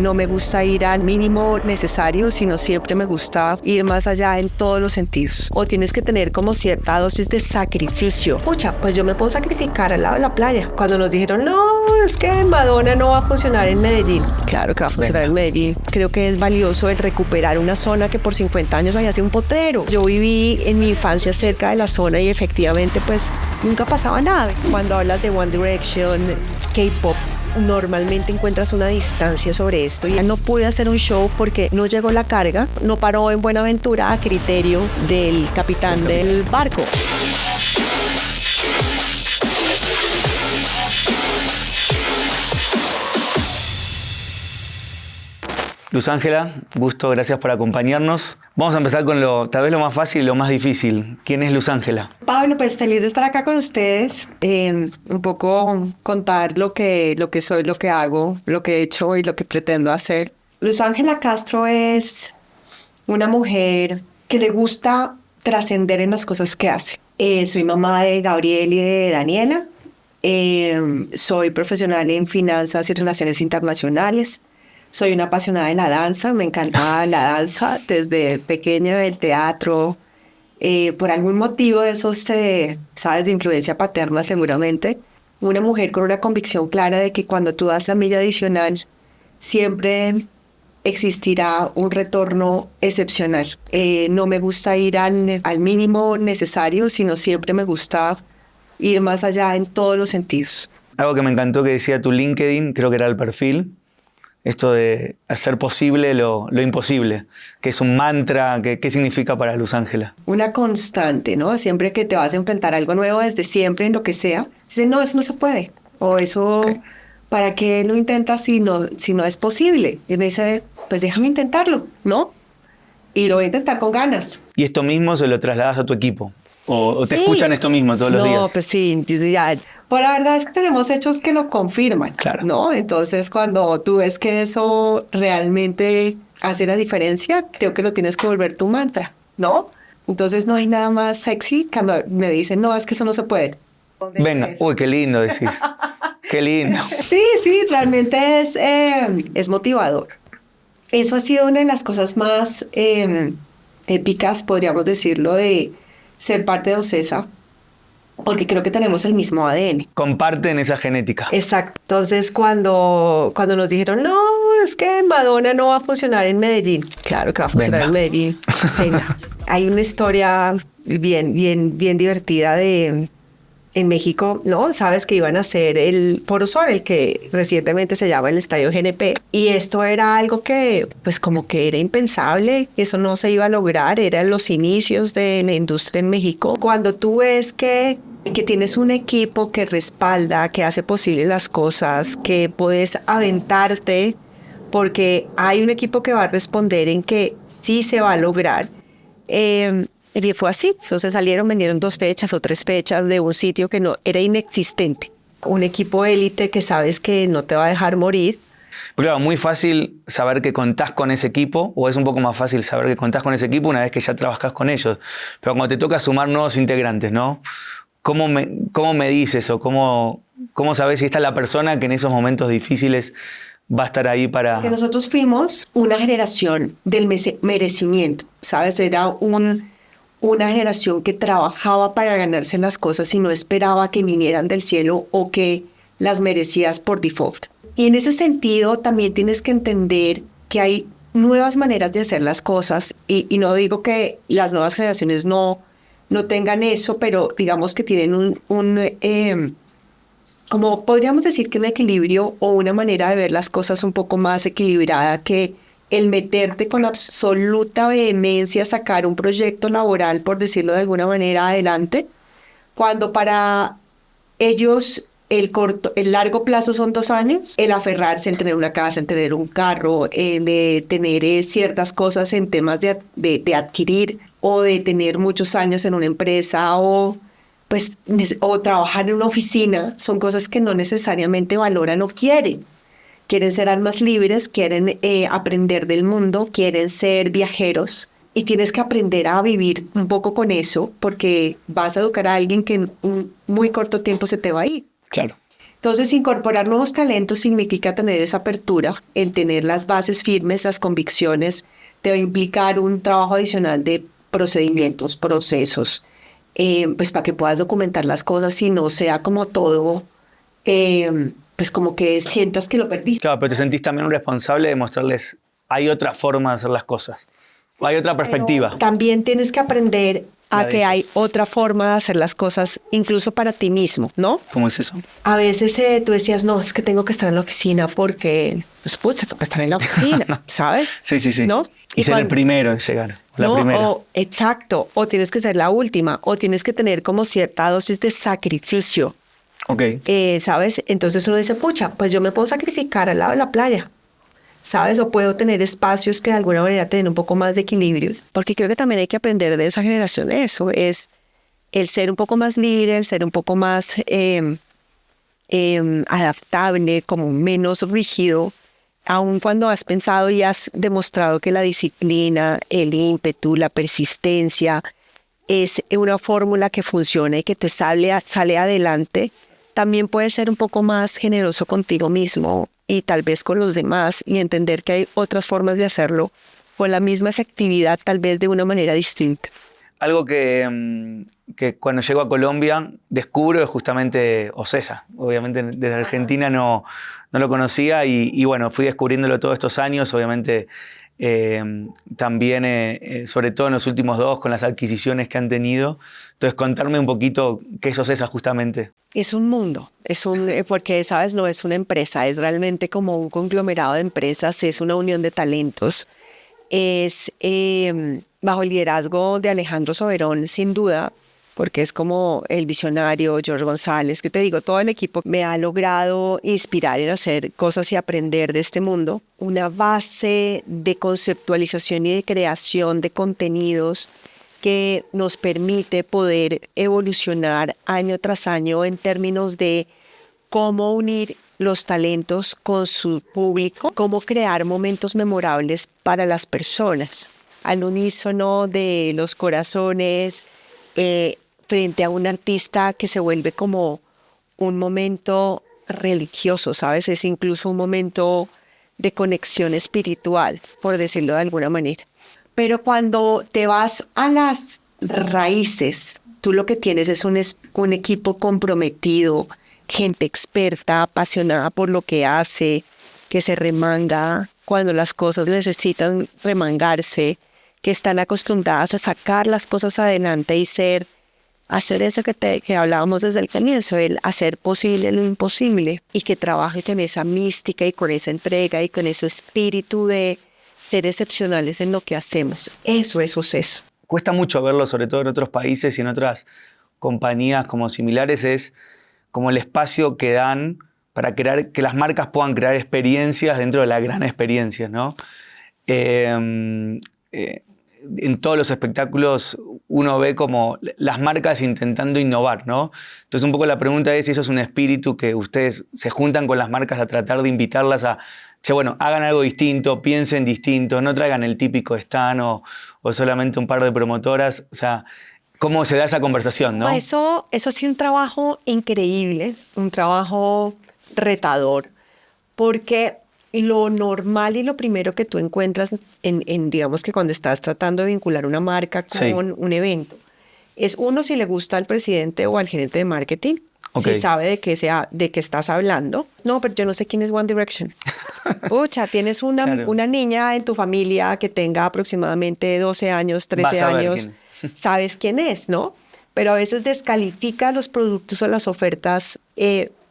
No me gusta ir al mínimo necesario, sino siempre me gusta ir más allá en todos los sentidos. O tienes que tener como cierta dosis de sacrificio. Pucha, pues yo me puedo sacrificar al lado de la playa. Cuando nos dijeron, no, es que Madonna no va a funcionar en Medellín. Claro que va a funcionar en Medellín. Creo que es valioso el recuperar una zona que por 50 años había sido un potrero. Yo viví en mi infancia cerca de la zona y efectivamente pues nunca pasaba nada. Cuando hablas de One Direction, K-pop, normalmente encuentras una distancia sobre esto. Ya no pude hacer un show porque no llegó la carga, no paró en Buenaventura a criterio del capitán del barco. Luz Ángela, gusto, gracias por acompañarnos. Vamos a empezar con tal vez lo más fácil y lo más difícil. ¿Quién es Luz Ángela? Pablo, pues feliz de estar acá con ustedes. Un poco contar lo que soy, lo que hago, lo que he hecho y lo que pretendo hacer. Luz Ángela Castro es una mujer que le gusta trascender en las cosas que hace. Soy mamá de Gabriel y de Daniela. Soy profesional en finanzas y relaciones internacionales. Soy una apasionada de la danza, me encanta la danza desde pequeña, el teatro. Por algún motivo de esos, sabes, de influencia paterna seguramente. Una mujer con una convicción clara de que cuando tú das la milla adicional, siempre existirá un retorno excepcional. No me gusta ir al mínimo necesario, sino siempre me gusta ir más allá en todos los sentidos. Algo que me encantó que decía tu LinkedIn, creo que era el perfil, esto de hacer posible lo imposible, que es un mantra. ¿Qué significa para Luz Ángela? Una constante, ¿no? Siempre que te vas a enfrentar a algo nuevo, desde siempre, en lo que sea, dices, no, eso no se puede. O eso, okay, ¿para qué lo intentas si no es posible? Y me dice, pues déjame intentarlo, ¿no? Y lo voy a intentar con ganas. ¿Y esto mismo se lo trasladas a tu equipo? ¿O te sí, escuchan esto mismo todos los días? No, pues sí, ya. Pues la verdad es que tenemos hechos que lo confirman, claro, ¿no? Entonces, cuando tú ves que eso realmente hace la diferencia, creo que lo tienes que volver tu mantra, ¿no? Entonces, no hay nada más sexy cuando me dicen, no, es que eso no se puede. Venga, uy, qué lindo decir. Qué lindo. Sí, realmente es motivador. Eso ha sido una de las cosas más épicas, podríamos decirlo, de ser parte de OCESA, porque creo que tenemos el mismo ADN. Comparten esa genética. Exacto. Entonces, cuando nos dijeron, no, es que Madonna no va a funcionar en Medellín. Claro que va a funcionar en Medellín. Venga. Hay una historia bien divertida en México, ¿no? Sabes que iban a hacer el Foro Sol, el que recientemente se llama el Estadio GNP. Y esto era algo que, pues como que era impensable. Eso no se iba a lograr. Eran los inicios de la industria en México. Cuando tú ves que tienes un equipo que respalda, que hace posible las cosas, que puedes aventarte, porque hay un equipo que va a responder en que sí se va a lograr. Y fue así. Entonces vinieron 2 fechas o 3 fechas de un sitio que no era inexistente. Un equipo élite que sabes que no te va a dejar morir. Claro, muy fácil saber que contás con ese equipo, o es un poco más fácil saber que contás con ese equipo una vez que ya trabajás con ellos. Pero cuando te toca sumar nuevos integrantes, ¿no? ¿Cómo me dices o cómo sabes si está la persona que en esos momentos difíciles va a estar ahí para...? Porque nosotros fuimos una generación del merecimiento, ¿sabes? Era una generación que trabajaba para ganarse las cosas y no esperaba que vinieran del cielo o que las merecías por default. Y en ese sentido también tienes que entender que hay nuevas maneras de hacer las cosas y no digo que las nuevas generaciones no tengan eso, pero digamos que tienen como podríamos decir que un equilibrio o una manera de ver las cosas un poco más equilibrada que el meterte con absoluta vehemencia a sacar un proyecto laboral, por decirlo de alguna manera, adelante, cuando para ellos el largo plazo son 2 años, el aferrarse en tener una casa, en tener un carro, de tener ciertas cosas en temas de adquirir o de tener muchos años en una empresa o trabajar en una oficina, son cosas que no necesariamente valoran o quieren. Quieren ser almas libres, quieren aprender del mundo, quieren ser viajeros y tienes que aprender a vivir un poco con eso porque vas a educar a alguien que en un muy corto tiempo se te va a ir. Claro. Entonces, incorporar nuevos talentos significa tener esa apertura, en tener las bases firmes, las convicciones, te va a implicar un trabajo adicional de procedimientos, procesos, pues para que puedas documentar las cosas y no sea como todo, pues como que sientas que lo perdiste. Claro, pero te sentís también un responsable de mostrarles, hay otra forma de hacer las cosas, o hay otra perspectiva. También tienes que aprender a que hay otra forma de hacer las cosas, incluso para ti mismo, ¿no? ¿Cómo es eso? A veces tú decías, no, es que tengo que estar en la oficina porque, pues, pucha, tengo que estar en la oficina, ¿sabes? Sí, sí, sí. ¿No? Y ser el primero en llegar, la primera. Exacto, o tienes que ser la última, o tienes que tener como cierta dosis de sacrificio. Ok. ¿Sabes? Entonces uno dice, pucha, pues yo me puedo sacrificar al lado de la playa, ¿sabes? O puedo tener espacios que de alguna manera tengan un poco más de equilibrio, porque creo que también hay que aprender de esa generación eso, es el ser un poco más libre, el ser un poco más adaptable, como menos rígido, aun cuando has pensado y has demostrado que la disciplina, el ímpetu, la persistencia es una fórmula que funciona y que te sale adelante, también puedes ser un poco más generoso contigo mismo y tal vez con los demás y entender que hay otras formas de hacerlo con la misma efectividad, tal vez de una manera distinta. Algo que cuando llego a Colombia descubro es justamente Ocesa. Obviamente desde Argentina no lo conocía y bueno, fui descubriéndolo todos estos años, obviamente también, sobre todo en los últimos 2, con las adquisiciones que han tenido. Entonces, contarme un poquito qué es Ocesa justamente. Es un mundo, porque, ¿sabes? No es una empresa, es realmente como un conglomerado de empresas, es una unión de talentos. Es bajo el liderazgo de Alejandro Soberón, sin duda, porque es como el visionario, George González, que te digo, todo el equipo me ha logrado inspirar en hacer cosas y aprender de este mundo. Una base de conceptualización y de creación de contenidos que nos permite poder evolucionar año tras año en términos de cómo unir los talentos con su público, cómo crear momentos memorables para las personas, al unísono de los corazones, frente a un artista que se vuelve como un momento religioso, ¿sabes? Es incluso un momento de conexión espiritual, por decirlo de alguna manera. Pero cuando te vas a las raíces, tú lo que tienes es un equipo comprometido, gente experta, apasionada por lo que hace, que se remanga cuando las cosas necesitan remangarse, que están acostumbradas a sacar las cosas adelante y hacer eso que hablábamos desde el comienzo, el hacer posible lo imposible, y que trabaje con esa mística y con esa entrega y con ese espíritu de ser excepcionales en lo que hacemos. Eso es Ocesa. Cuesta mucho verlo, sobre todo en otros países y en otras compañías como similares, es como el espacio que dan para crear, que las marcas puedan crear experiencias dentro de la gran experiencia, ¿no? En todos los espectáculos uno ve como las marcas intentando innovar, ¿no? Entonces un poco la pregunta es si eso es un espíritu que ustedes se juntan con las marcas a tratar de invitarlas a, che, bueno, hagan algo distinto, piensen distinto, no traigan el típico stand o solamente un par de promotoras, o sea, ¿cómo se da esa conversación, no? Eso ha sido un trabajo increíble, un trabajo retador, porque lo normal y lo primero que tú encuentras digamos que cuando estás tratando de vincular una marca con un evento, es uno, si le gusta al presidente o al gerente de marketing, si sabe de qué estás hablando. No, pero yo no sé quién es One Direction. Pucha, tienes una niña en tu familia que tenga aproximadamente 12 años, 13 años, sabes quién es, ¿no? Pero a veces descalifica los productos o las ofertas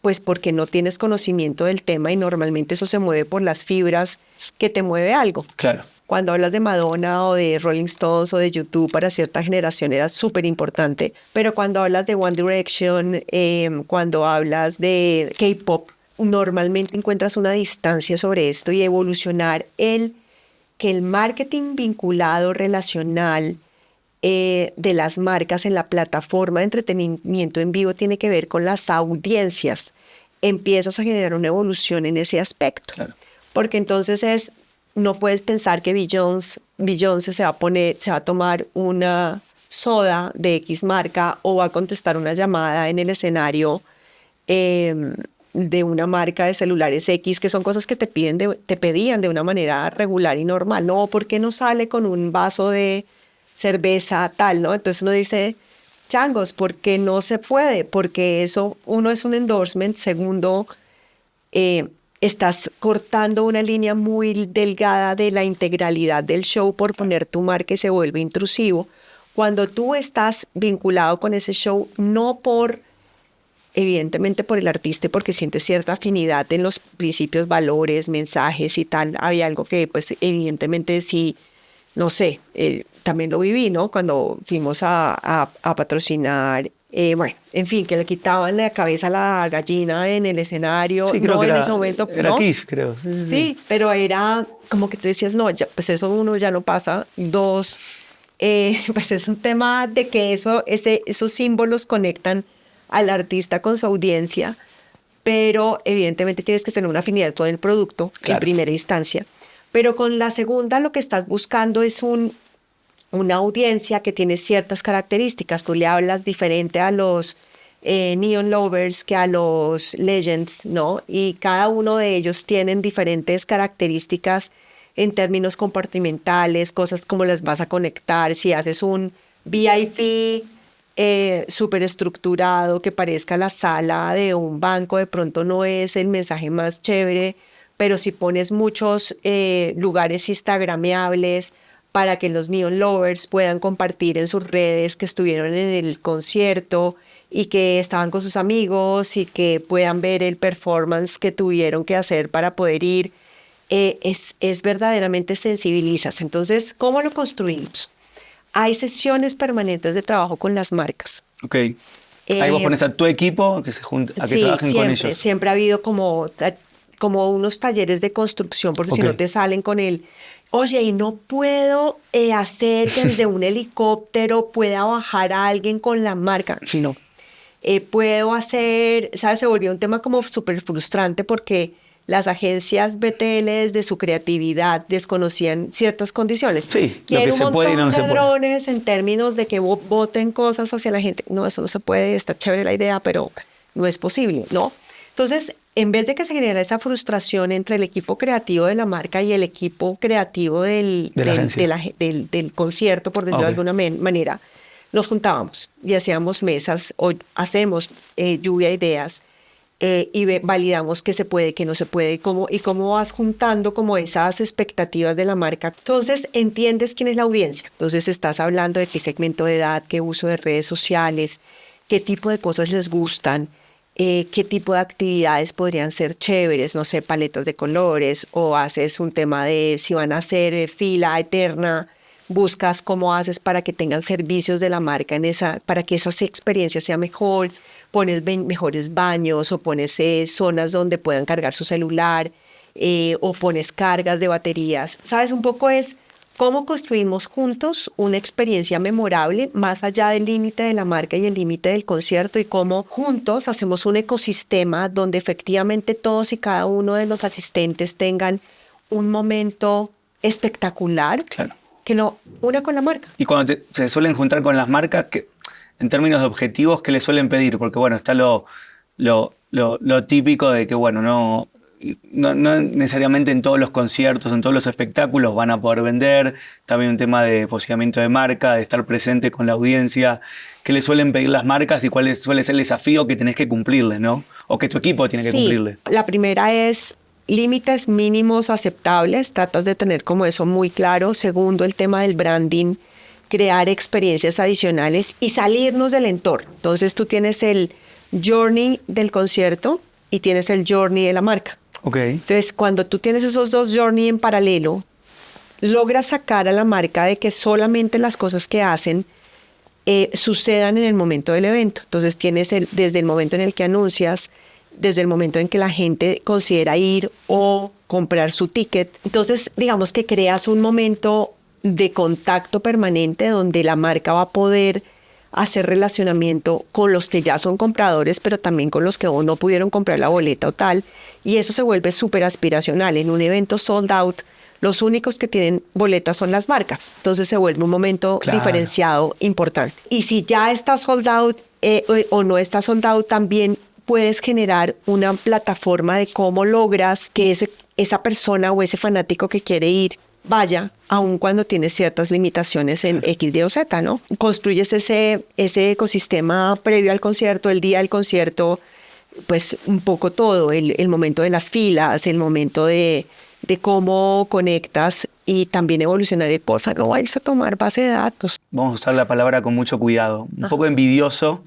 pues porque no tienes conocimiento del tema y normalmente eso se mueve por las fibras que te mueve algo. Claro. Cuando hablas de Madonna o de Rolling Stones o de YouTube para cierta generación era súper importante, pero cuando hablas de One Direction, cuando hablas de K-pop, normalmente encuentras una distancia sobre esto y evolucionar que el marketing vinculado relacional de las marcas en la plataforma de entretenimiento en vivo tiene que ver con las audiencias. Empiezas a generar una evolución en ese aspecto. Claro. Porque entonces no puedes pensar que Beyoncé se va a tomar una soda de X marca o va a contestar una llamada en el escenario de una marca de celulares X, que son cosas que te pedían de una manera regular y normal. No, ¿por qué no sale con un vaso de cerveza tal, no? Entonces uno dice, changos, ¿por qué no se puede? Porque eso, uno, es un endorsement, segundo, estás cortando una línea muy delgada de la integralidad del show por poner tu marca y se vuelve intrusivo. Cuando tú estás vinculado con ese show, no por, evidentemente por el artista, porque sientes cierta afinidad en los principios, valores, mensajes y tal, había algo que pues evidentemente sí, no sé, también lo viví, ¿no? Cuando fuimos a patrocinar, bueno, en fin, que le quitaban la cabeza a la gallina en el escenario, Sí, creo no que en era, ese momento, era ¿no? Kiss, creo. Sí, Sí, pero era como que tú decías, no, ya, pues eso uno ya no pasa. Dos, pues es un tema de que esos símbolos conectan al artista con su audiencia, pero evidentemente tienes que tener una afinidad con el producto en Claro. primera instancia. Pero con la segunda lo que estás buscando es una audiencia que tiene ciertas características. Tú le hablas diferente a los Neon Lovers que a los Legends, ¿no? Y cada uno de ellos tienen diferentes características en términos compartimentales, cosas como las vas a conectar. Si haces un VIP súper estructurado, que parezca la sala de un banco, de pronto no es el mensaje más chévere, pero si pones muchos lugares instagrameables para que los Neon Lovers puedan compartir en sus redes que estuvieron en el concierto y que estaban con sus amigos y que puedan ver el performance que tuvieron que hacer para poder ir, es verdaderamente sensibilizas. Entonces, ¿cómo lo construimos? Hay sesiones permanentes de trabajo con las marcas. Ok. Ahí vos pones a tu equipo que se junta, a que Sí, trabajen con siempre, ellos. siempre ha habido como unos talleres de construcción, porque si Ok. no te salen con el, oye, y no puedo hacer que desde un helicóptero pueda bajar a alguien con la marca. No. Puedo hacer, ¿sabes? Se volvió un tema como súper frustrante porque las agencias BTL desde su creatividad desconocían ciertas condiciones. Sí, lo Quiero que un se puede y montón no se de puede. drones en términos de que voten cosas hacia la gente. No, eso no se puede, está chévere la idea, pero no es posible, ¿no? Entonces, en vez de que se genera esa frustración entre el equipo creativo de la marca y el equipo creativo De la agencia. del concierto, por decirlo de Ok. alguna manera, nos juntábamos y hacíamos mesas o hacemos lluvia de ideas y validamos qué se puede, qué no se puede, y cómo vas juntando como esas expectativas de la marca. Entonces entiendes quién es la audiencia. Entonces estás hablando de qué segmento de edad, qué uso de redes sociales, qué tipo de cosas les gustan, qué tipo de actividades podrían ser chéveres, no sé, paletas de colores, o haces un tema de si van a hacer fila eterna, buscas cómo haces para que tengan servicios de la marca para que esas experiencias sean mejores, pones mejores baños o pones zonas donde puedan cargar su celular o pones cargas de baterías. ¿Sabes? Un poco es cómo construimos juntos una experiencia memorable más allá del límite de la marca y el límite del concierto y cómo juntos hacemos un ecosistema donde efectivamente todos y cada uno de los asistentes tengan un momento espectacular. Claro. Que lo una con la marca. Y cuando se suelen juntar con las marcas, en términos de objetivos, ¿qué le suelen pedir? Porque bueno, está lo típico de que bueno, no necesariamente en todos los conciertos, en todos los espectáculos van a poder vender. También un tema de posicionamiento de marca, de estar presente con la audiencia. ¿Qué le suelen pedir las marcas y cuál suele ser el desafío que tenés que cumplirles, ¿no? O que tu equipo tiene que cumplirle. La primera es límites mínimos aceptables, tratas de tener como eso muy claro. Segundo, el tema del branding, crear experiencias adicionales y salirnos del entorno. Entonces tú tienes el journey del concierto y tienes el journey de la marca. Okay. Entonces cuando tú tienes esos dos journey en paralelo, logras sacar a la marca de que solamente las cosas que hacen sucedan en el momento del evento. Entonces tienes desde el momento en el que anuncias, desde el momento en que la gente considera ir o comprar su ticket. Entonces, digamos que creas un momento de contacto permanente donde la marca va a poder hacer relacionamiento con los que ya son compradores, pero también con los que aún no pudieron comprar la boleta o tal. Y eso se vuelve súper aspiracional. En un evento sold out, los únicos que tienen boletas son las marcas. Entonces se vuelve un momento diferenciado importante. Y si ya está sold out o no está sold out, también puedes generar una plataforma de cómo logras que esa persona o ese fanático que quiere ir vaya, aun cuando tienes ciertas limitaciones en X, Y o Z, ¿no? Construyes ese ecosistema previo al concierto, el día del concierto, pues un poco todo, el momento de las filas, el momento de cómo conectas y también evolucionar el porfa, no vayas a tomar base de datos. Vamos a usar la palabra con mucho cuidado. Un poco envidioso,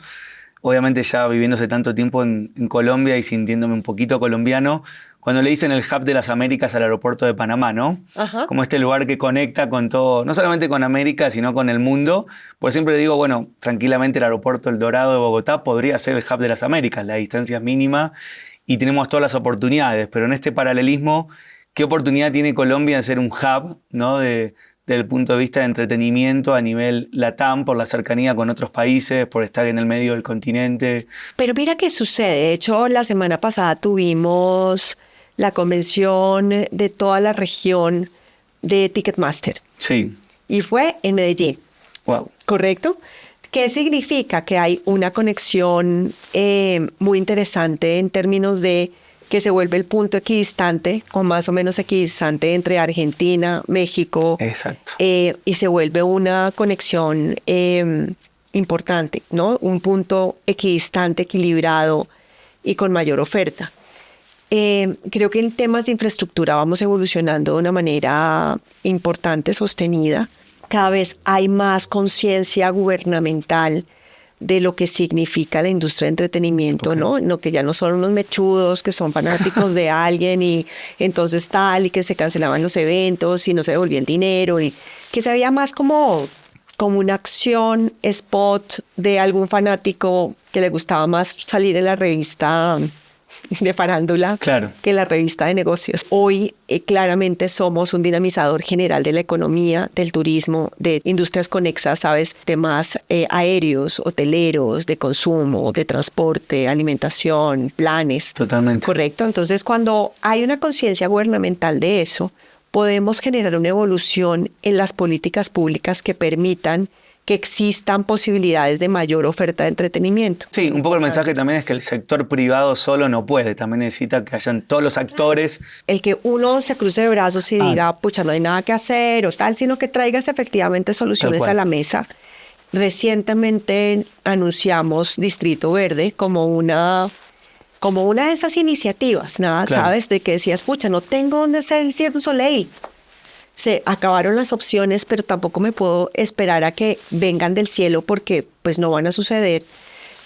obviamente ya viviendo hace tanto tiempo en Colombia y sintiéndome un poquito colombiano, cuando le dicen el hub de las Américas al aeropuerto de Panamá, ¿no? Ajá. Como este lugar que conecta con todo, no solamente con América, sino con el mundo. Pues siempre digo, bueno, tranquilamente el aeropuerto El Dorado de Bogotá podría ser el hub de las Américas, la distancia es mínima y tenemos todas las oportunidades, pero en este paralelismo, ¿qué oportunidad tiene Colombia en ser un hub, ¿no? Desde el punto de vista de entretenimiento a nivel LATAM, por la cercanía con otros países, por estar en el medio del continente? Pero mira qué sucede. De hecho, la semana pasada tuvimos la convención de toda la región de Ticketmaster. Sí. Y fue en Medellín. Wow. ¿Correcto? ¿Qué significa? Que hay una conexión muy interesante en términos de que se vuelve el punto equidistante o más o menos equidistante entre Argentina, México. Exacto. Y se vuelve una conexión importante, ¿no? Un punto equidistante, equilibrado y con mayor oferta. Creo que en temas de infraestructura vamos evolucionando de una manera importante, sostenida. Cada vez hay más conciencia gubernamental de lo que significa la industria de entretenimiento, okay, ¿no? No, que ya no son unos mechudos que son fanáticos de alguien y entonces tal, y que se cancelaban los eventos y no se devolvía el dinero, y que se veía más como una acción spot de algún fanático que le gustaba más salir en la revista de farándula, claro, que la revista de negocios. Hoy claramente somos un dinamizador general de la economía, del turismo, de industrias conexas, ¿sabes? Temas aéreos, hoteleros, de consumo, de transporte, alimentación, planes. Totalmente. Correcto. Entonces, cuando hay una conciencia gubernamental de eso, podemos generar una evolución en las políticas públicas que permitan que existan posibilidades de mayor oferta de entretenimiento. Sí, un poco el mensaje también es que el sector privado solo no puede, también necesita que hayan todos los actores. El que uno se cruce de brazos y diga, pucha, no hay nada que hacer o tal, sino que traigas efectivamente soluciones a la mesa. Recientemente anunciamos Distrito Verde como una de esas iniciativas, ¿no? Claro. ¿Sabes? De que decías, pucha, no tengo dónde hacer el Cirque du Soleil. Se acabaron las opciones, pero tampoco me puedo esperar a que vengan del cielo porque pues no van a suceder.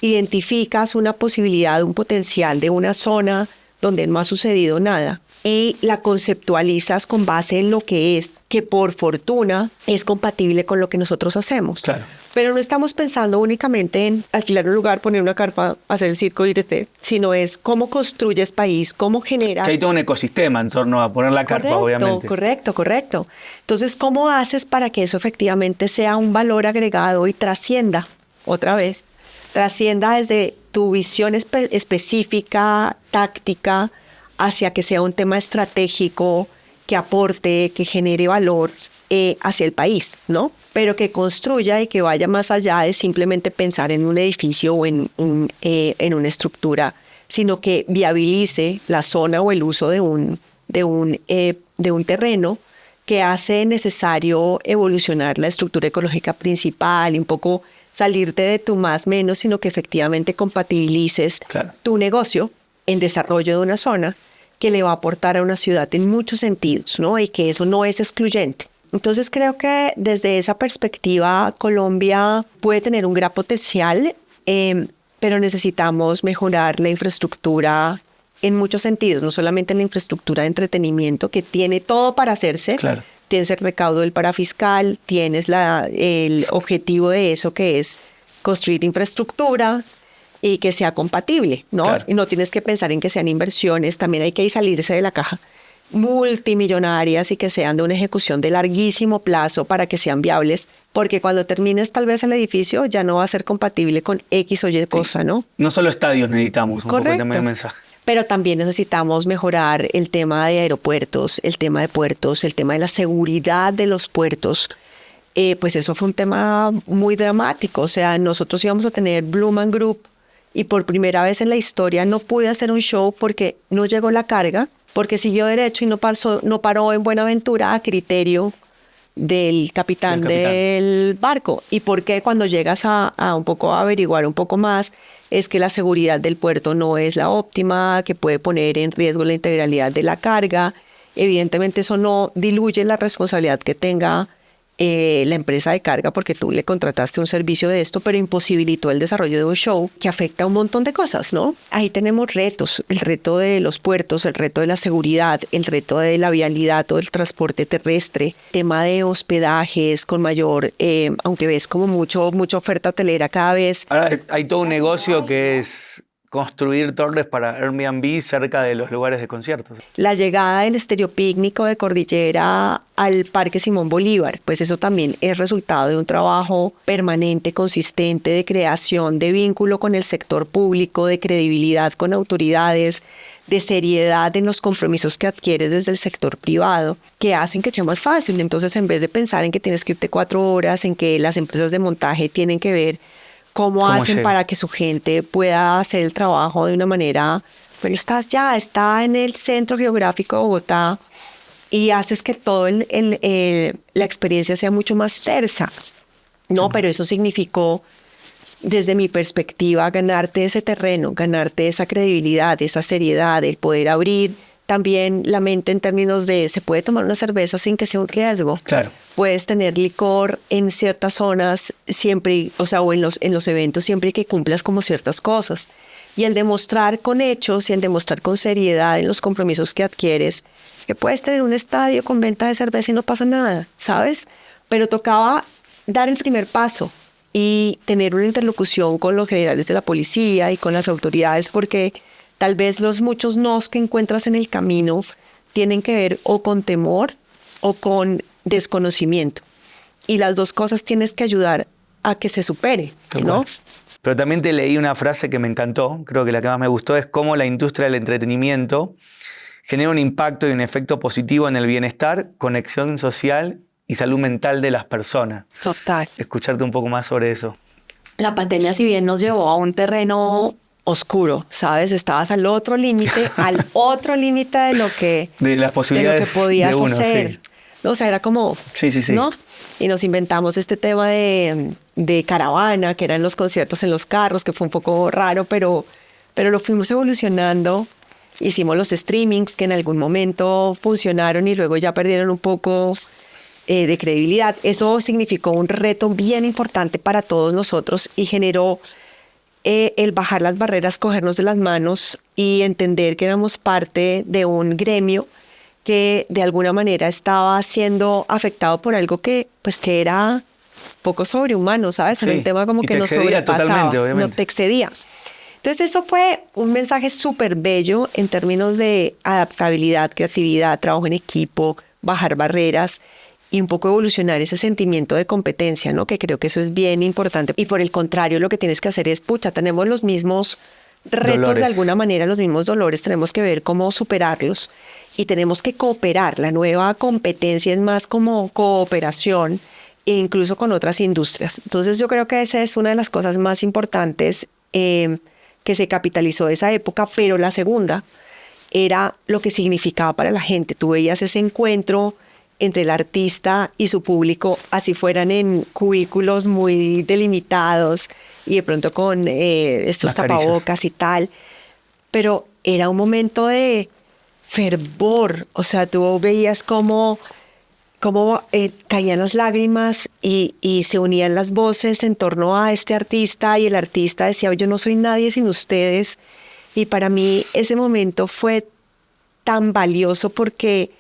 Identificas una posibilidad, un potencial de una zona donde no ha sucedido nada y la conceptualizas con base en lo que es, que por fortuna es compatible con lo que nosotros hacemos. Claro. Pero no estamos pensando únicamente en alquilar un lugar, poner una carpa, hacer el circo, irte, sino es cómo construyes país, cómo generas. Que hay todo un ecosistema en torno a poner la carpa, obviamente. Correcto. Entonces, ¿cómo haces para que eso efectivamente sea un valor agregado y trascienda, otra vez, trascienda desde tu visión específica, táctica, hacia que sea un tema estratégico que aporte, que genere valor hacia el país, ¿no? Pero que construya y que vaya más allá de simplemente pensar en un edificio o en una estructura, sino que viabilice la zona o el uso de un terreno que hace necesario evolucionar la estructura ecológica principal y un poco salirte de tu más menos, sino que efectivamente compatibilices tu negocio en desarrollo de una zona que le va a aportar a una ciudad en muchos sentidos, ¿no? Y que eso no es excluyente. Entonces creo que desde esa perspectiva Colombia puede tener un gran potencial, pero necesitamos mejorar la infraestructura en muchos sentidos, no solamente en la infraestructura de entretenimiento que tiene todo para hacerse. Claro. Tienes el recaudo del parafiscal, tienes el objetivo de eso que es construir infraestructura y que sea compatible, ¿no? Claro. Y no tienes que pensar en que sean inversiones, también hay que salirse de la caja multimillonarias y que sean de una ejecución de larguísimo plazo para que sean viables, porque cuando termines tal vez el edificio ya no va a ser compatible con X o Y cosa, ¿no? No solo estadios necesitamos, Correcto. Un poco también el mensaje. Pero también necesitamos mejorar el tema de aeropuertos, el tema de puertos, el tema de la seguridad de los puertos. Pues eso fue un tema muy dramático. O sea, nosotros íbamos a tener Blue Man Group y por primera vez en la historia no pude hacer un show porque no llegó la carga, porque siguió derecho y no paró en Buenaventura a criterio del capitán del barco. Y porque cuando llegas a un poco a averiguar un poco más, es que la seguridad del puerto no es la óptima, que puede poner en riesgo la integralidad de la carga. Evidentemente eso no diluye la responsabilidad que tenga la empresa de carga, porque tú le contrataste un servicio de esto, pero imposibilitó el desarrollo de un show que afecta a un montón de cosas, ¿no? Ahí tenemos retos, el reto de los puertos, el reto de la seguridad, el reto de la vialidad o el transporte terrestre, tema de hospedajes con mayor, aunque ves como mucha oferta hotelera cada vez. Ahora hay todo un negocio que es construir torres para Airbnb cerca de los lugares de conciertos. La llegada del Estéreo Picnic de Cordillera al Parque Simón Bolívar, pues eso también es resultado de un trabajo permanente, consistente, de creación de vínculo con el sector público, de credibilidad con autoridades, de seriedad en los compromisos que adquieres desde el sector privado, que hacen que sea más fácil. Entonces, en vez de pensar en que tienes que irte 4 horas, en que las empresas de montaje tienen que ver cómo hacen para que su gente pueda hacer el trabajo de una manera, bueno, está en el centro geográfico de Bogotá y haces que todo la experiencia sea mucho más tersa, ¿no? Pero eso significó, desde mi perspectiva, ganarte ese terreno, ganarte esa credibilidad, esa seriedad, el poder abrir también la mente en términos de se puede tomar una cerveza sin que sea un riesgo. Claro. Puedes tener licor en ciertas zonas siempre, o sea, o en los eventos siempre que cumplas como ciertas cosas. Y el demostrar con hechos y el demostrar con seriedad en los compromisos que adquieres, que puedes tener un estadio con venta de cerveza y no pasa nada, ¿sabes? Pero tocaba dar el primer paso y tener una interlocución con los generales de la policía y con las autoridades, porque tal vez los muchos nos que encuentras en el camino tienen que ver o con temor o con desconocimiento. Y las dos cosas tienes que ayudar a que se supere, ¿no? Pero también te leí una frase que me encantó, creo que la que más me gustó, es cómo la industria del entretenimiento genera un impacto y un efecto positivo en el bienestar, conexión social y salud mental de las personas. Total. Escucharte un poco más sobre eso. La pandemia, si bien nos llevó a un terreno oscuro, ¿sabes? Estabas al otro límite de lo que, de las posibilidades de lo que podías de uno, hacer. Sí. O sea, era como, sí. ¿no? Y nos inventamos este tema de caravana, que eran los conciertos en los carros, que fue un poco raro, pero lo fuimos evolucionando. Hicimos los streamings que en algún momento funcionaron y luego ya perdieron un poco de credibilidad. Eso significó un reto bien importante para todos nosotros y generó el bajar las barreras, cogernos de las manos y entender que éramos parte de un gremio que de alguna manera estaba siendo afectado por algo que era poco sobrehumano, ¿sabes? Sí. Era un tema como y que te nos excedía totalmente, sobrepasaba, obviamente. no te excedías. Entonces eso fue un mensaje súper bello en términos de adaptabilidad, creatividad, trabajo en equipo, bajar barreras y un poco evolucionar ese sentimiento de competencia, ¿no? Que creo que eso es bien importante. Y por el contrario, lo que tienes que hacer es, tenemos los mismos retos dolores. de alguna manera, los mismos dolores, tenemos que ver cómo superarlos y tenemos que cooperar. La nueva competencia es más como cooperación e incluso con otras industrias. Entonces yo creo que esa es una de las cosas más importantes que se capitalizó de esa época, pero la segunda era lo que significaba para la gente. Tú veías ese encuentro entre el artista y su público, así fueran en cubículos muy delimitados y de pronto con estos tapabocas y tal, pero era un momento de fervor. O sea, tú veías cómo caían las lágrimas y se unían las voces en torno a este artista y el artista decía, yo no soy nadie sin ustedes. Y para mí ese momento fue tan valioso porque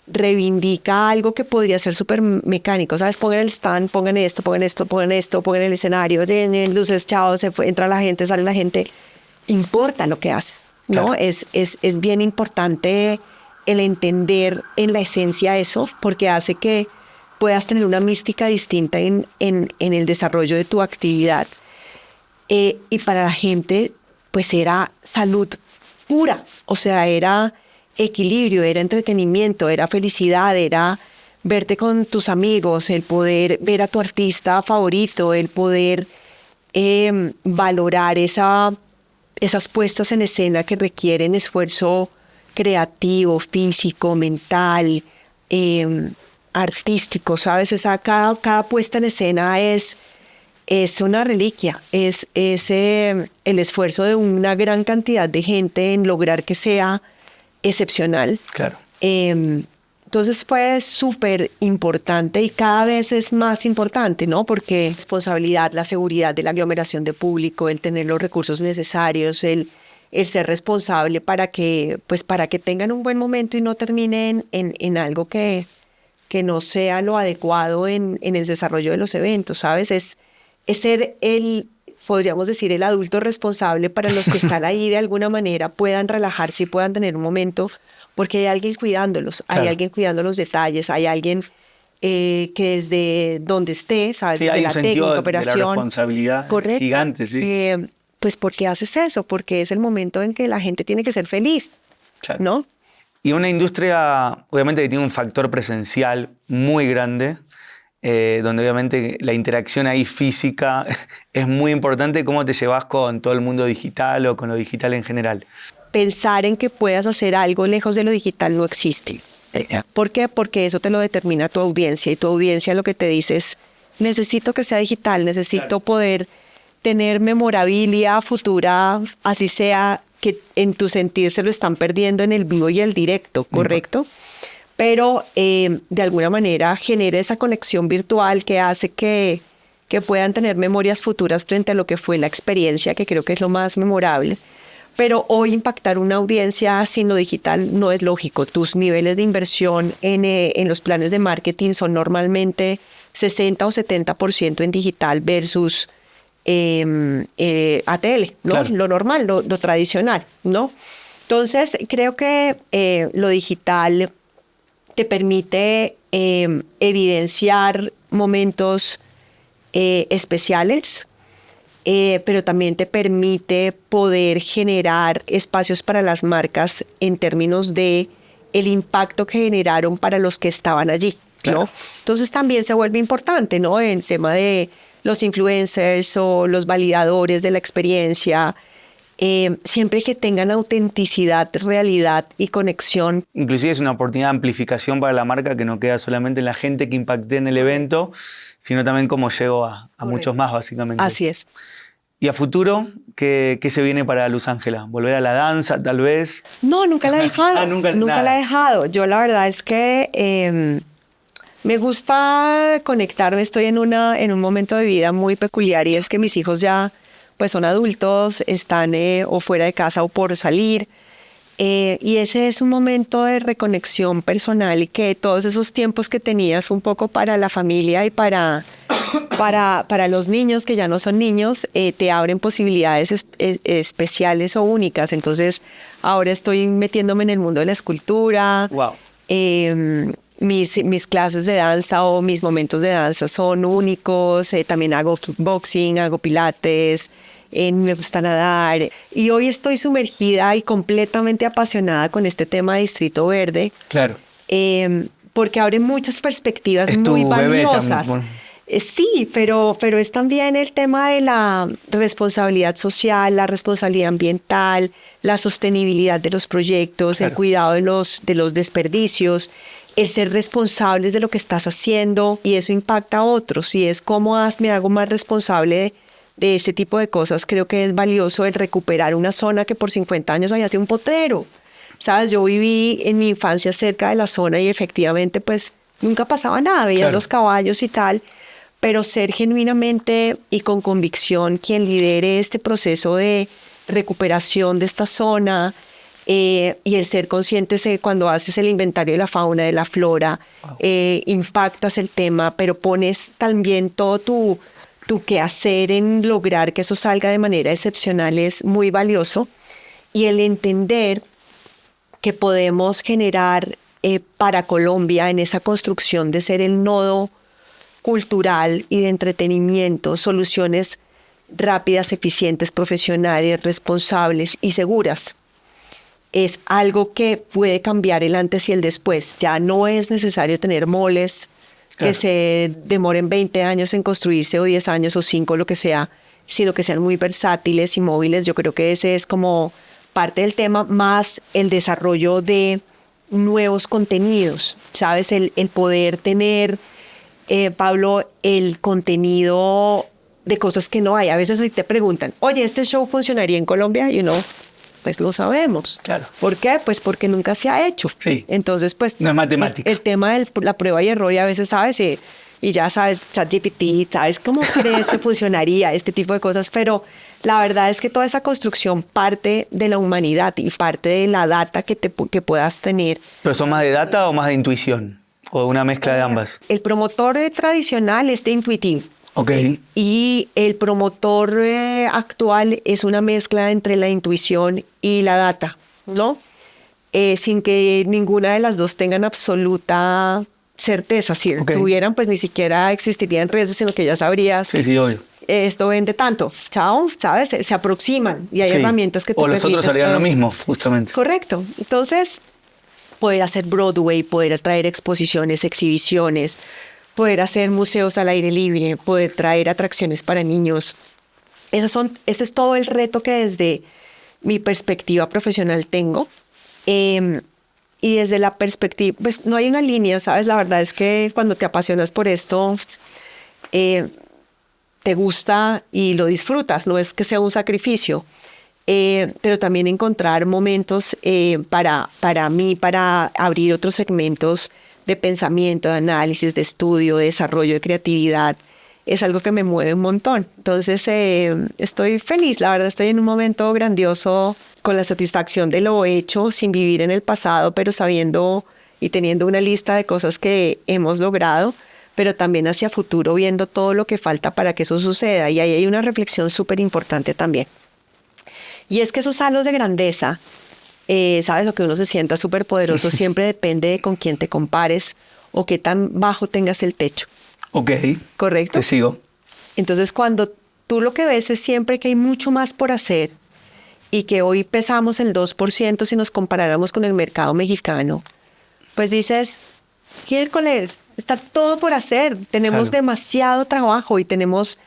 reivindica algo que podría ser súper mecánico, ¿sabes? Pongan el stand, pongan esto, pongan el escenario, llenen luces, chao, entra la gente, sale la gente. Importa lo que haces, ¿no? Claro. Es bien importante el entender en la esencia eso, porque hace que puedas tener una mística distinta en el desarrollo de tu actividad. Y para la gente, pues era salud pura, o sea, era equilibrio, era entretenimiento, era felicidad, era verte con tus amigos, el poder ver a tu artista favorito, el poder valorar esa esas puestas en escena que requieren esfuerzo creativo, físico, mental, artístico, ¿sabes? Cada puesta en escena es una reliquia, es el esfuerzo de una gran cantidad de gente en lograr que sea excepcional. Claro. Entonces fue súper importante y cada vez es más importante, ¿no? Porque la responsabilidad, la seguridad de la aglomeración de público, el tener los recursos necesarios, el ser responsable para que tengan un buen momento y no terminen en algo que no sea lo adecuado en el desarrollo de los eventos, ¿sabes? Es ser podríamos decir, el adulto responsable para los que están ahí de alguna manera puedan relajarse y puedan tener un momento, porque hay alguien cuidándolos, claro. Hay alguien cuidando los detalles, hay alguien que desde donde esté, ¿sabes? Sí, desde hay la un sentido técnica, operación, de la responsabilidad correcto, gigante, sí. Pues ¿por qué haces eso? Porque es el momento en que la gente tiene que ser feliz, Claro. ¿no? Y una industria, obviamente, que tiene un factor presencial muy grande, donde obviamente la interacción ahí física es muy importante. ¿Cómo te llevas con todo el mundo digital o con lo digital en general? Pensar en que puedas hacer algo lejos de lo digital no existe. ¿Por qué? Porque eso te lo determina tu audiencia, y tu audiencia lo que te dice es: necesito que sea digital, necesito poder tener memorabilia futura, así sea que en tu sentir se lo están perdiendo en el vivo y el directo, ¿correcto? Pero de alguna manera genera esa conexión virtual que hace que puedan tener memorias futuras frente a lo que fue la experiencia, que creo que es lo más memorable. Pero hoy impactar una audiencia sin lo digital no es lógico. Tus niveles de inversión en los planes de marketing son normalmente 60 o 70% en digital versus ATL, ¿no? Claro. Lo normal, lo tradicional, ¿no? Entonces, creo que lo digital te permite evidenciar momentos especiales, pero también te permite poder generar espacios para las marcas en términos de el impacto que generaron para los que estaban allí, ¿no? Claro. Entonces también se vuelve importante, ¿no? En el tema de los influencers o los validadores de la experiencia, siempre que tengan autenticidad, realidad y conexión. Inclusive es una oportunidad de amplificación para la marca, que no queda solamente en la gente que impacté en el evento, sino también cómo llego a muchos más, básicamente. Así es. ¿Y a futuro qué se viene para Luz Ángela? ¿Volver a la danza, tal vez? No, nunca la he dejado. Nunca la he dejado. Yo la verdad es que me gusta conectarme. Estoy en un momento de vida muy peculiar, y es que mis hijos ya pues son adultos, están o fuera de casa o por salir. Y ese es un momento de reconexión personal, y que todos esos tiempos que tenías un poco para la familia y para los niños que ya no son niños, te abren posibilidades especiales o únicas. Entonces ahora estoy metiéndome en el mundo de la escultura. Wow. Mis clases de danza o mis momentos de danza son únicos. También hago kickboxing, hago pilates, me gusta nadar. Y hoy estoy sumergida y completamente apasionada con este tema de Distrito Verde. Claro. Porque abre muchas perspectivas muy valiosas. Sí, pero es también el tema de la responsabilidad social, la responsabilidad ambiental, la sostenibilidad de los proyectos, claro, el cuidado de los desperdicios, el ser responsables de lo que estás haciendo, y eso impacta a otros, y es cómo me hago más responsable de ese tipo de cosas. Creo que es valioso el recuperar una zona que por 50 años había sido un potrero. ¿Sabes? Yo viví en mi infancia cerca de la zona y efectivamente pues nunca pasaba nada, veía los caballos y tal, pero ser genuinamente y con convicción quien lidere este proceso de recuperación de esta zona, y el ser consciente cuando haces el inventario de la fauna, de la flora, impactas el tema, pero pones también todo tu quehacer en lograr que eso salga de manera excepcional, es muy valioso. Y el entender que podemos generar para Colombia en esa construcción de ser el nodo cultural y de entretenimiento, soluciones rápidas, eficientes, profesionales, responsables y seguras, es algo que puede cambiar el antes y el después. Ya no es necesario tener moles que se demoren 20 años en construirse, o 10 años o 5, lo que sea. sino que sean muy versátiles y móviles. Yo creo que ese es como parte del tema, más el desarrollo de nuevos contenidos, ¿sabes? El poder tener, Pablo, el contenido de cosas que no hay. A veces ahí te preguntan, oye, ¿este show funcionaría en Colombia? Y uno, pues lo sabemos. Claro. ¿Por qué? Pues porque nunca se ha hecho. Sí. Entonces, pues... No es matemática. El tema de la prueba y error, y a veces sabes, y ya sabes, ChatGPT, sabes cómo crees que funcionaría este tipo de cosas, pero la verdad es que toda esa construcción parte de la humanidad y parte de la data que puedas tener. ¿Pero son más de data o más de intuición? ¿O una mezcla de ambas? El promotor tradicional es de intuitivo. Ok. Y el promotor actual es una mezcla entre la intuición y la data, ¿no? Sin que ninguna de las dos tengan absoluta certeza. Si tuvieran, pues ni siquiera existirían redes, sino que ya sabrías. Sí, obvio. Esto vende tanto. Chao, ¿sabes? Se aproximan y hay herramientas que te permiten. O los otros harían lo mismo, justamente. Correcto. Entonces, poder hacer Broadway, poder traer exposiciones, exhibiciones, poder hacer museos al aire libre, poder traer atracciones para niños. Ese es todo el reto que desde mi perspectiva profesional tengo. Y desde la perspectiva, pues no hay una línea, ¿sabes? La verdad es que cuando te apasionas por esto, te gusta y lo disfrutas, no es que sea un sacrificio, pero también encontrar momentos para mí, para abrir otros segmentos de pensamiento, de análisis, de estudio, de desarrollo, de creatividad, es algo que me mueve un montón. Entonces estoy feliz, la verdad estoy en un momento grandioso con la satisfacción de lo hecho, sin vivir en el pasado, pero sabiendo y teniendo una lista de cosas que hemos logrado, pero también hacia futuro viendo todo lo que falta para que eso suceda. Y ahí hay una reflexión súper importante también. Y es que esos halos de grandeza, sabes, lo que uno se sienta súper poderoso siempre depende de con quién te compares o qué tan bajo tengas el techo. Ok. ¿Correcto? Te sigo. Entonces, cuando tú lo que ves es siempre que hay mucho más por hacer y que hoy pesamos el 2% si nos comparáramos con el mercado mexicano, pues dices, miércoles, está todo por hacer. Tenemos demasiado trabajo y tenemos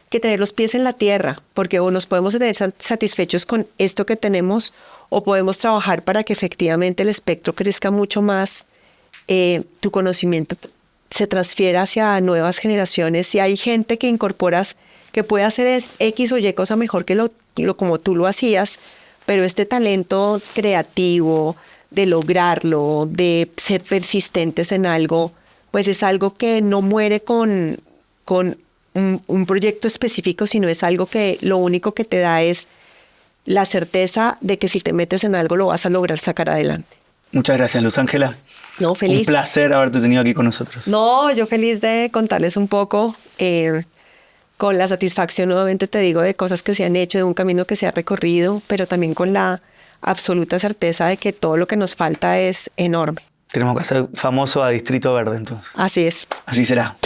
que tener los pies en la tierra, porque o nos podemos tener satisfechos con esto que tenemos o podemos trabajar para que efectivamente el espectro crezca mucho más, tu conocimiento se transfiera hacia nuevas generaciones. Si hay gente que incorporas que puede hacer X o Y cosa mejor que lo como tú lo hacías, pero este talento creativo de lograrlo, de ser persistentes en algo, pues es algo que no muere con un proyecto específico, sino es algo que lo único que te da es la certeza de que si te metes en algo lo vas a lograr sacar adelante. Muchas gracias, Luz Ángela. No, feliz. Un placer haberte tenido aquí con nosotros. No, yo feliz de contarles un poco, con la satisfacción, nuevamente te digo, de cosas que se han hecho, de un camino que se ha recorrido, pero también con la absoluta certeza de que todo lo que nos falta es enorme. Tenemos que hacer famoso a Distrito Verde, entonces. Así es. Así será.